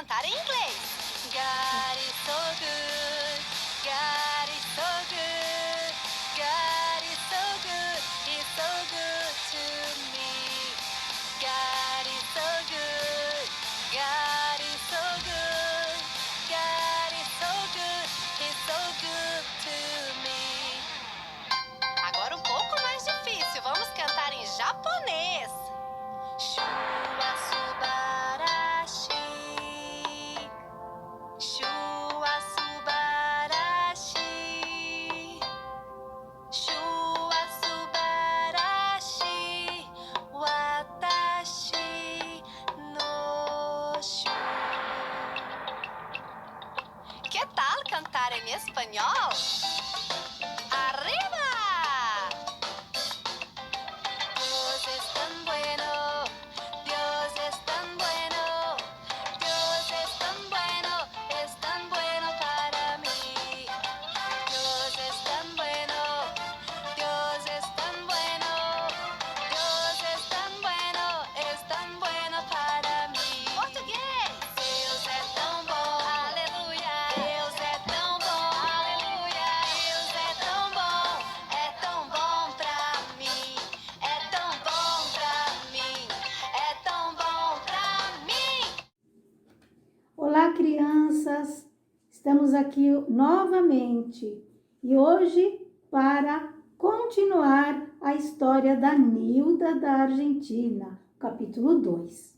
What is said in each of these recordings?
cantar em inglês. God is so good, God is so good, God is so good, He's so good to me. God is so good, God is so good, God is so good, He's so good to me. Agora um pouco mais difícil, vamos cantar em japonês. Shua subarashi, Shua subarashi, Shua subarashi, watashi no shu. Que tal cantar em espanhol? Arriba! Dios es tan bueno, Dios es tan bueno, Dios es tan bueno para mí. Dios es tan bueno, Dios es tan bueno, Dios es tan bueno para mí. Português! Deus é tão bom, aleluia. Deus é tão bom, aleluia. Deus é tão bom pra mim. É tão bom pra mim, é tão bom pra mim. Olá, crianças! Estamos aqui novamente e hoje para continuar a história da Nilda da Argentina, capítulo 2.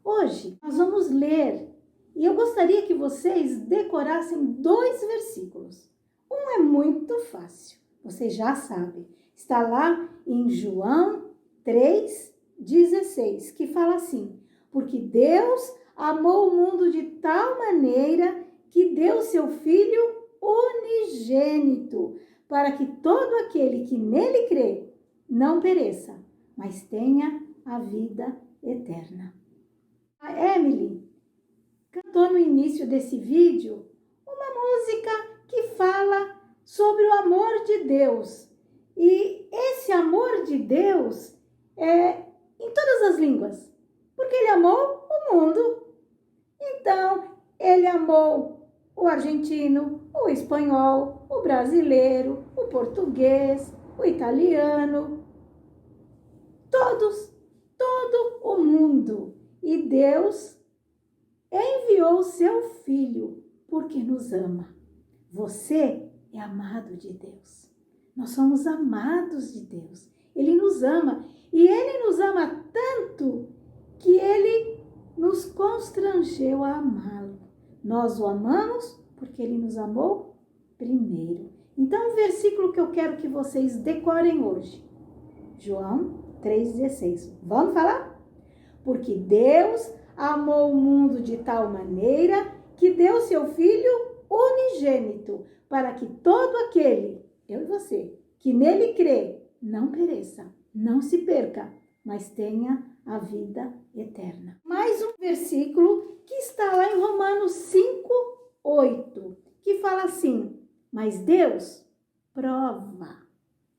Hoje nós vamos ler e eu gostaria que vocês decorassem 2 versículos. Um é muito fácil, vocês já sabem, está lá em João 3,16, que fala assim: porque Deus amou o mundo de tal maneira que deu seu Filho unigênito, para que todo aquele que nele crê não pereça, mas tenha a vida eterna. A Emily cantou no início desse vídeo uma música que fala sobre o amor de Deus. E esse amor de Deus é em todas as línguas, porque Ele amou o mundo. Então, Ele amou o argentino, o espanhol, o brasileiro, o português, o italiano, todo o mundo. E Deus enviou o seu Filho porque nos ama. Você é amado de Deus. Nós somos amados de Deus. Ele nos ama e Ele nos ama tanto que Ele nos constrangeu a amá-lo. Nós o amamos porque Ele nos amou primeiro. Então, o versículo que eu quero que vocês decorem hoje, João 3,16. Vamos falar? Porque Deus amou o mundo de tal maneira que deu seu Filho unigênito, para que todo aquele, eu e você, que nele crê, não pereça, não se perca, mas tenha a vida eterna. Mais um versículo que está lá em Romanos 5:8, que fala assim: mas Deus prova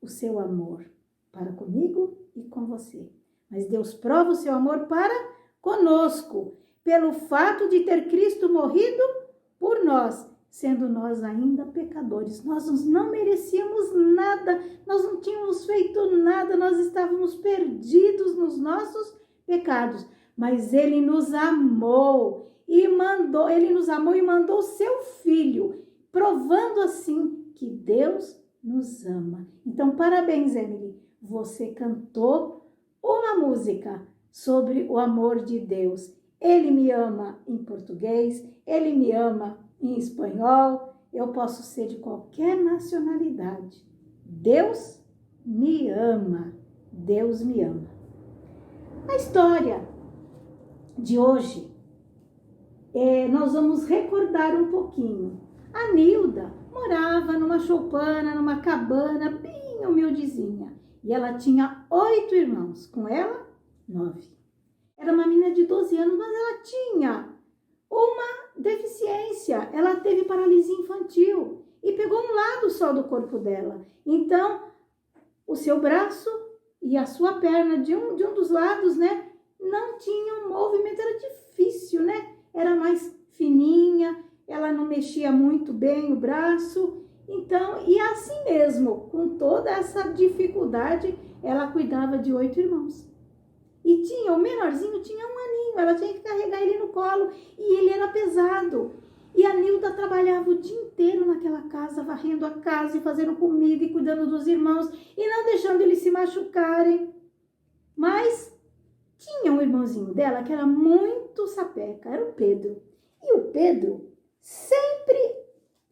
o seu amor para comigo e com você. Mas Deus prova o seu amor para conosco, pelo fato de ter Cristo morrido por nós, sendo nós ainda pecadores. Nós não merecíamos nada, nós não tínhamos feito nada, nós estávamos perdidos nos nossos pecados. Mas Ele nos amou e mandou o seu Filho, provando assim que Deus nos ama. Então, parabéns, Emily. Você cantou uma música sobre o amor de Deus. Ele me ama em português, Ele me ama em espanhol, eu posso ser de qualquer nacionalidade. Deus me ama, Deus me ama. A história de hoje, nós vamos recordar um pouquinho. A Nilda morava numa choupana, numa cabana bem humildezinha. E ela tinha 8 irmãos, com ela 9. Era uma menina de 12 anos, mas ela tinha uma deficiência. Ela teve paralisia infantil e pegou um lado só do corpo dela. Então, o seu braço e a sua perna de um dos lados, né, não tinham movimento, era difícil, né? era mais fininha, ela não mexia muito bem o braço. Então, e assim mesmo, com toda essa dificuldade, ela cuidava de 8 irmãos. E o menorzinho tinha 1 aninho, ela tinha que carregar ele no colo e ele era pesado. E a Nilda trabalhava o dia inteiro naquela casa, varrendo a casa e fazendo comida e cuidando dos irmãos e não deixando eles se machucarem. Mas tinha um irmãozinho dela que era muito sapeca, era o Pedro. E o Pedro sempre...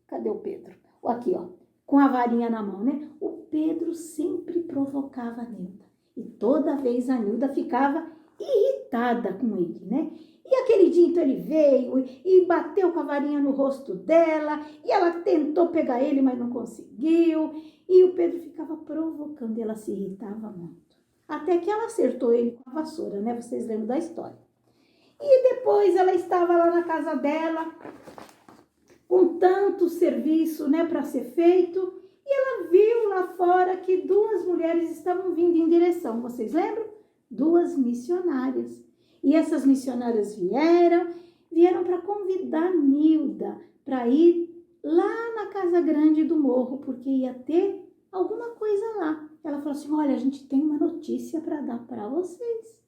Cadê o Pedro? Aqui, ó, com a varinha na mão, né? O Pedro sempre provocava a Nilda. E toda vez a Nilda ficava irritada com ele, né? E aquele dia então ele veio e bateu com a varinha no rosto dela. E ela tentou pegar ele, mas não conseguiu. E o Pedro ficava provocando e ela se irritava muito. Até que ela acertou ele com a vassoura, né? Vocês lembram da história. E depois ela estava lá na casa dela, com tanto serviço, né, para ser feito, e ela viu lá fora que 2 mulheres estavam vindo em direção, vocês lembram? 2 missionárias. E essas missionárias vieram para convidar Nilda para ir lá na casa grande do morro, porque ia ter alguma coisa lá. Ela falou assim, olha, a gente tem uma notícia para dar para vocês.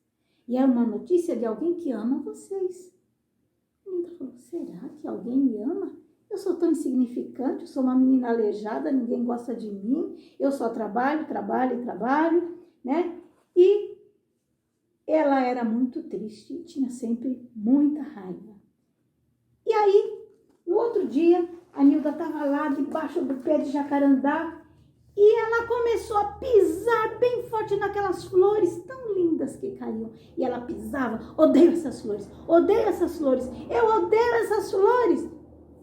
E é uma notícia de alguém que ama vocês. Nilda falou, será que alguém me ama? Eu sou tão insignificante, eu sou uma menina aleijada, ninguém gosta de mim, eu só trabalho, né? E ela era muito triste, tinha sempre muita raiva. E aí, no outro dia, a Nilda estava lá debaixo do pé de jacarandá e ela começou a pisar bem forte naquelas flores tão lindas que caíam. E ela pisava, odeio essas flores, eu odeio essas flores.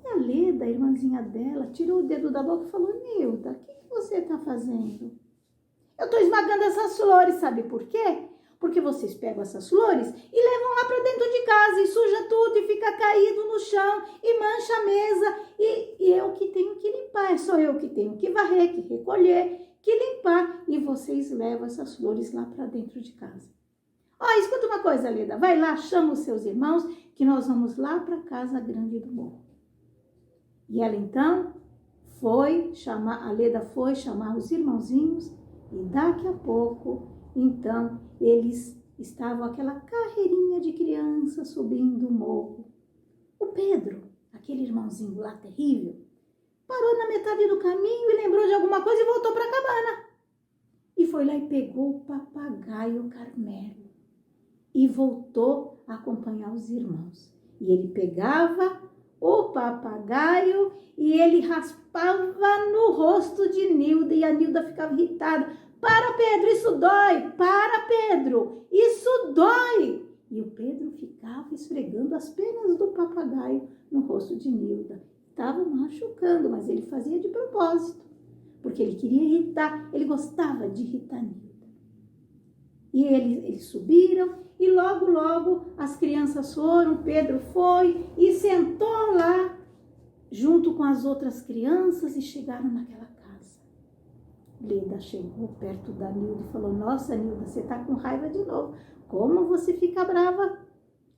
A Leda, a irmãzinha dela, tirou o dedo da boca e falou, Nilda, o que você está fazendo? Eu estou esmagando essas flores, sabe por quê? Porque vocês pegam essas flores e levam lá para dentro de casa e suja tudo e fica caído no chão e mancha a mesa. E eu que tenho que limpar, sou eu que tenho que varrer, que recolher, que limpar. E vocês levam essas flores lá para dentro de casa. Ó, escuta uma coisa, Leda, vai lá, chama os seus irmãos que nós vamos lá para a casa grande do morro. E ela então a Leda foi chamar os irmãozinhos e daqui a pouco, então, eles estavam aquela carreirinha de criança subindo o morro. O Pedro, aquele irmãozinho lá terrível, parou na metade do caminho e lembrou de alguma coisa e voltou para a cabana. E foi lá e pegou o papagaio Carmelo e voltou a acompanhar os irmãos. E ele pegava o papagaio e ele raspava no rosto de Nilda e a Nilda ficava irritada. Para, Pedro, isso dói! Para, Pedro, isso dói! E o Pedro ficava esfregando as penas do papagaio no rosto de Nilda. Estava machucando, mas ele fazia de propósito, porque ele queria irritar, ele gostava de irritar Nilda. E eles subiram e logo as crianças foram, Pedro foi e sentou lá junto com as outras crianças e chegaram naquela casa. Leda chegou perto da Nilda e falou, nossa, Nilda, você tá com raiva de novo. Como você fica brava?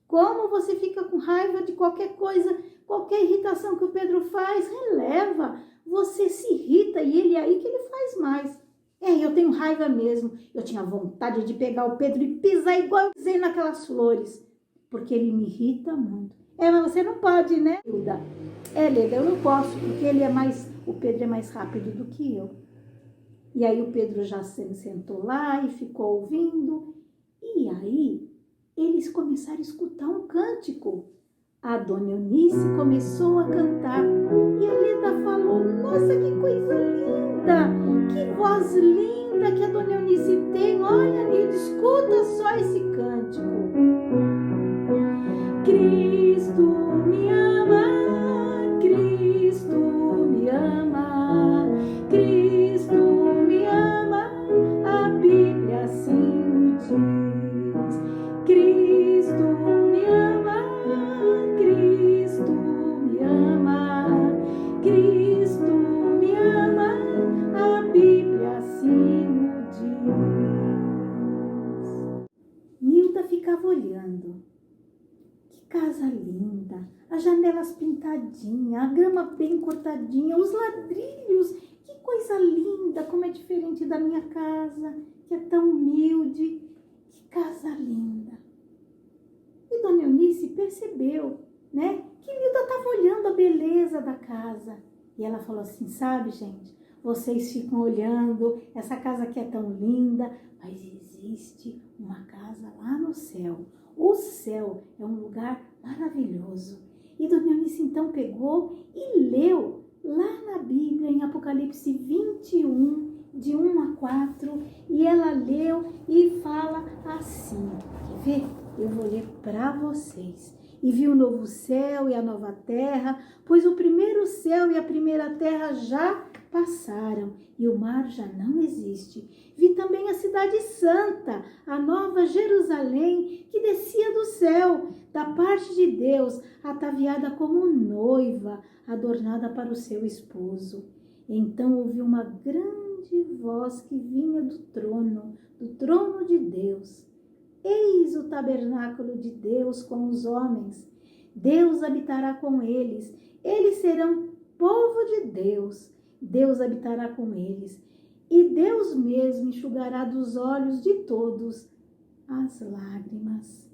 Como você fica com raiva de qualquer coisa, qualquer irritação que o Pedro faz? Releva, você se irrita e ele é aí que ele faz mais. Eu tenho raiva mesmo. Eu tinha vontade de pegar o Pedro e pisar igual eu pisei naquelas flores, porque ele me irrita muito. Mas você não pode, né, Hilda? Leda, eu não posso, porque o Pedro é mais rápido do que eu. E aí o Pedro já se sentou lá e ficou ouvindo. E aí eles começaram a escutar um cântico. A Dona Eunice começou a cantar e a Leda falou, nossa, que coisa linda, que voz linda que a Dona Eunice tem. Olha, Nilda, escuta só esse cântico. Cristo me ama, Cristo me ama, Cristo me ama, a Bíblia assim o diz. Cristo me ama, Cristo me ama, Cristo me ama, a Bíblia assim o diz. Nilda ficava olhando. Que casa linda, as janelas pintadinhas, a grama bem cortadinha, os ladrilhos, que coisa linda, como é diferente da minha casa, que é tão humilde, que casa linda. E Dona Eunice percebeu, né, que Nilda estava olhando a beleza da casa. E ela falou assim, sabe, gente, vocês ficam olhando, essa casa aqui é tão linda, mas existe uma casa lá no céu. O céu é um lugar maravilhoso. E Dona Eunice então pegou e leu lá na Bíblia, em Apocalipse 21, de 1 a 4, e ela leu e fala assim, quer ver? Eu vou ler para vocês. E vi o novo céu e a nova terra, pois o primeiro céu e a primeira terra já passaram e o mar já não existe. Vi também a cidade santa, a nova Jerusalém, que descia do céu, da parte de Deus, ataviada como noiva, adornada para o seu esposo. Então ouvi uma grande voz que vinha do trono de Deus. Eis o tabernáculo de Deus com os homens. Deus habitará com eles. Eles serão povo de Deus. Deus habitará com eles. E Deus mesmo enxugará dos olhos de todos as lágrimas.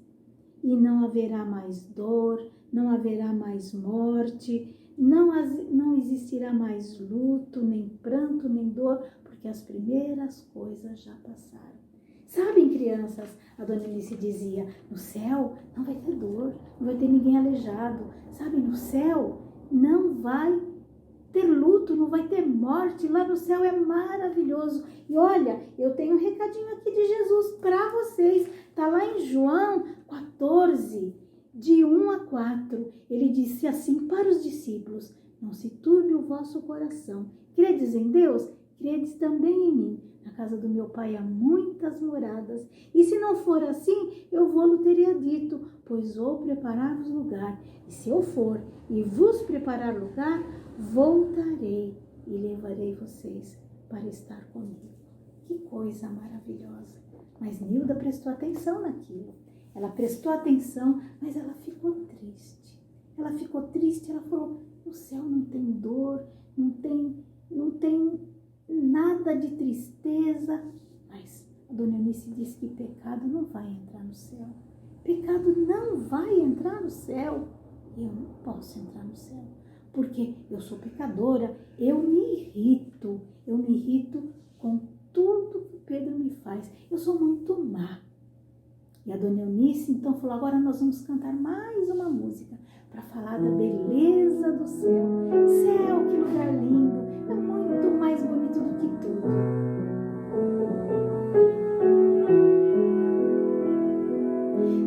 E não haverá mais dor, não haverá mais morte, não existirá mais luto, nem pranto, nem dor, porque as primeiras coisas já passaram. Sabem, crianças, a Dona Eunice dizia, no céu não vai ter dor, não vai ter ninguém aleijado. Sabe, no céu não vai ter luto, não vai ter morte. Lá no céu é maravilhoso. E olha, eu tenho um recadinho aqui de Jesus para vocês. Está lá em João 14, de 1 a 4. Ele disse assim para os discípulos, não se turbe o vosso coração. Credes em Deus? Credes também em mim. Na casa do meu pai há muitas moradas, e se não for assim, eu vou-lhe teria dito, pois vou preparar-vos lugar. E se eu for e vos preparar lugar, voltarei e levarei vocês para estar comigo. Que coisa maravilhosa! Mas Nilda prestou atenção naquilo. Ela prestou atenção, mas ela ficou triste. Ela ficou triste, ela falou, no céu não tem dor, não tem nada de tristeza, mas a Dona Eunice disse que pecado não vai entrar no céu. Pecado não vai entrar no céu. Eu não posso entrar no céu, porque eu sou pecadora, eu me irrito com tudo que Pedro me faz. Eu sou muito má. E a Dona Eunice então falou, agora nós vamos cantar mais uma música para falar da beleza do céu. Céu, que lugar lindo, é muito mais bonito do que tudo.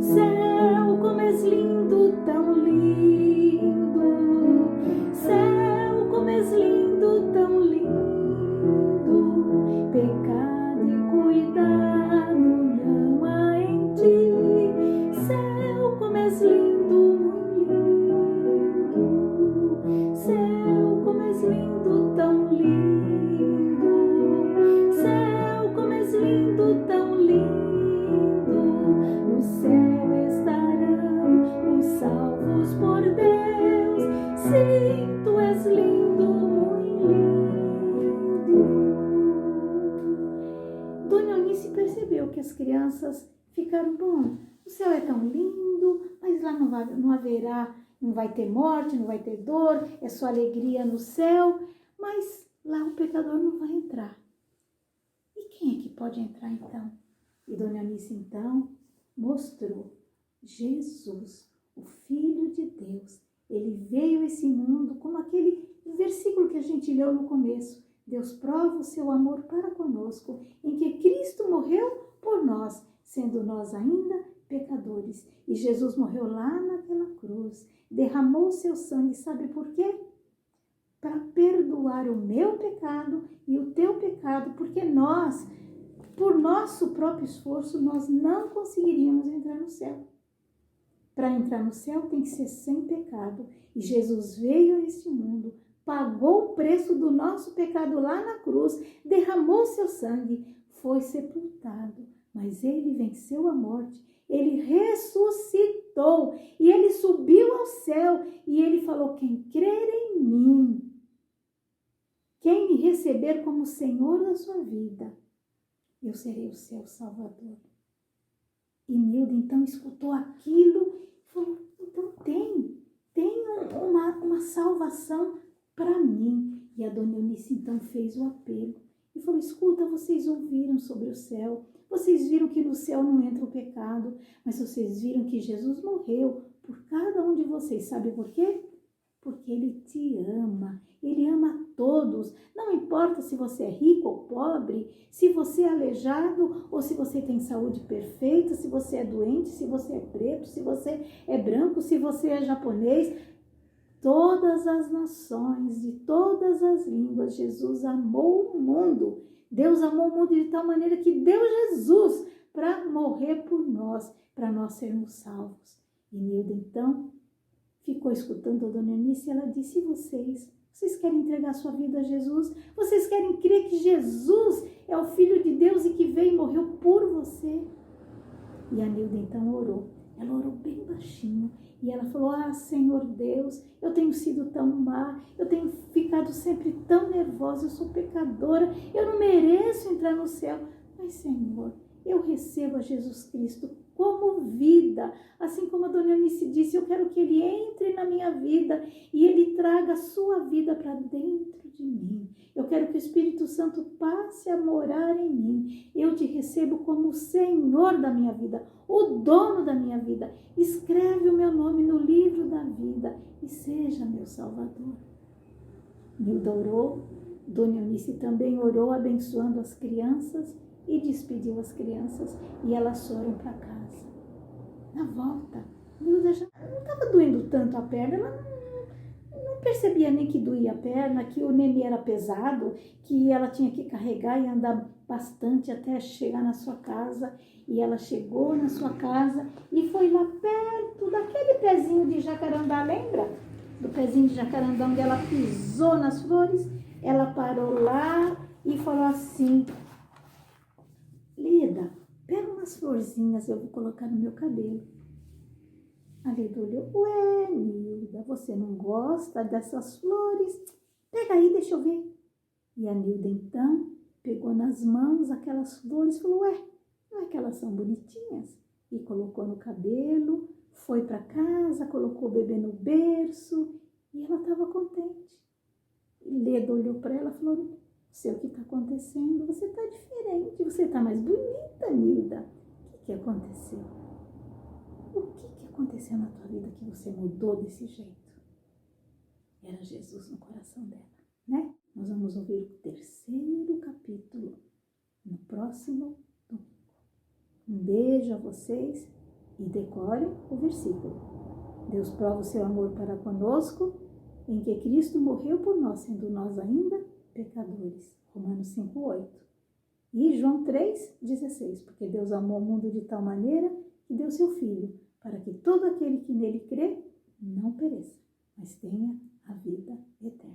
Céu, como és lindo, tão lindo. Céu, como és lindo, tão lindo. Pecado e cuidado não há em ti. Céu, como és lindo, muito lindo. Céu, como és lindo, tão lindo. Céu, como és lindo, tão lindo. No céu estarão os salvos por Deus. Sim, tu és lindo, muito lindo. Dona Eunice percebeu que as crianças ficaram, bom, o céu é tão lindo, mas lá não haverá, não vai ter morte, não vai ter dor, é só alegria no céu, mas lá o pecador não vai entrar. E quem é que pode entrar então? E Dona Eunice então mostrou Jesus, o Filho de Deus. Ele veio a esse mundo como aquele versículo que a gente leu no começo. Deus prova o seu amor para conosco, em que Cristo morreu por nós, sendo nós ainda pecadores. E Jesus morreu lá naquela cruz, derramou o seu sangue, sabe por quê? Para perdoar o meu pecado e o teu pecado, porque nós, por nosso próprio esforço, nós não conseguiríamos entrar no céu. Para entrar no céu tem que ser sem pecado. E Jesus veio a este mundo, pagou o preço do nosso pecado lá na cruz, derramou seu sangue, foi sepultado, mas ele venceu a morte, ele ressuscitou ressuscitou e ele subiu ao céu e ele falou: quem crer em mim, quem me receber como Senhor da sua vida, eu serei o seu Salvador. E Nilda então escutou aquilo e falou: então tem uma salvação para mim. E a dona Eunice então fez o apelo e falou: escuta, vocês ouviram sobre o céu, vocês viram que no céu não entra o pecado, mas vocês viram que Jesus morreu por cada um de vocês. Sabe por quê? Porque ele te ama, ele ama todos. Não importa se você é rico ou pobre, se você é aleijado ou se você tem saúde perfeita, se você é doente, se você é preto, se você é branco, se você é japonês. Todas as nações, de todas as línguas, Jesus amou o mundo. Deus amou o mundo de tal maneira que deu Jesus para morrer por nós, para nós sermos salvos. E Nilda então ficou escutando a dona Eunice e ela disse: e vocês querem entregar sua vida a Jesus? Vocês querem crer que Jesus é o Filho de Deus e que veio e morreu por você? E a Nilda então orou. Ela orou bem baixinho e ela falou: ah, Senhor Deus, eu tenho sido tão má, eu tenho ficado sempre tão nervosa, eu sou pecadora, eu não mereço entrar no céu. Mas, Senhor, eu recebo a Jesus Cristo como vida. Assim como a dona Eunice disse, eu quero que ele entre na minha vida e ele traga a sua vida para dentro de mim. Eu quero que o Espírito Santo passe a morar em mim. Eu te recebo como o Senhor da minha vida, o dono da minha vida. Escreve o meu nome no livro da vida e seja meu Salvador. Nilda orou, dona Eunice também orou, abençoando as crianças e despediu as crianças e elas foram para casa. Na volta, Nilda já não estava doendo tanto a perna, ela não percebia nem que doía a perna, que o nenê era pesado, que ela tinha que carregar e andar bastante até chegar na sua casa. E ela chegou na sua casa e foi lá perto daquele pezinho de jacarandá, lembra? Do pezinho de jacarandá onde ela pisou nas flores. Ela parou lá e falou assim: Lida, pega umas florzinhas, eu vou colocar no meu cabelo. A Lida olhou: ué, Nilda, você não gosta dessas flores? Pega aí, deixa eu ver. E a Nilda então pegou nas mãos aquelas flores e falou: ué, não é que elas são bonitinhas? E colocou no cabelo, foi para casa, colocou o bebê no berço e ela estava contente. E Leda olhou para ela e falou: não sei o que está acontecendo, você está diferente, você está mais bonita, Nilda. O que aconteceu? O que aconteceu na tua vida que você mudou desse jeito? Era Jesus no coração dela, né? Nós vamos ouvir o 3º capítulo no próximo domingo. Um beijo a vocês e decorem o versículo. Deus prova o seu amor para conosco, em que Cristo morreu por nós, sendo nós ainda pecadores. Romanos 5:8. E João 3:16. Porque Deus amou o mundo de tal maneira que deu seu Filho, para que todo aquele que nele crê não pereça, mas tenha a vida eterna.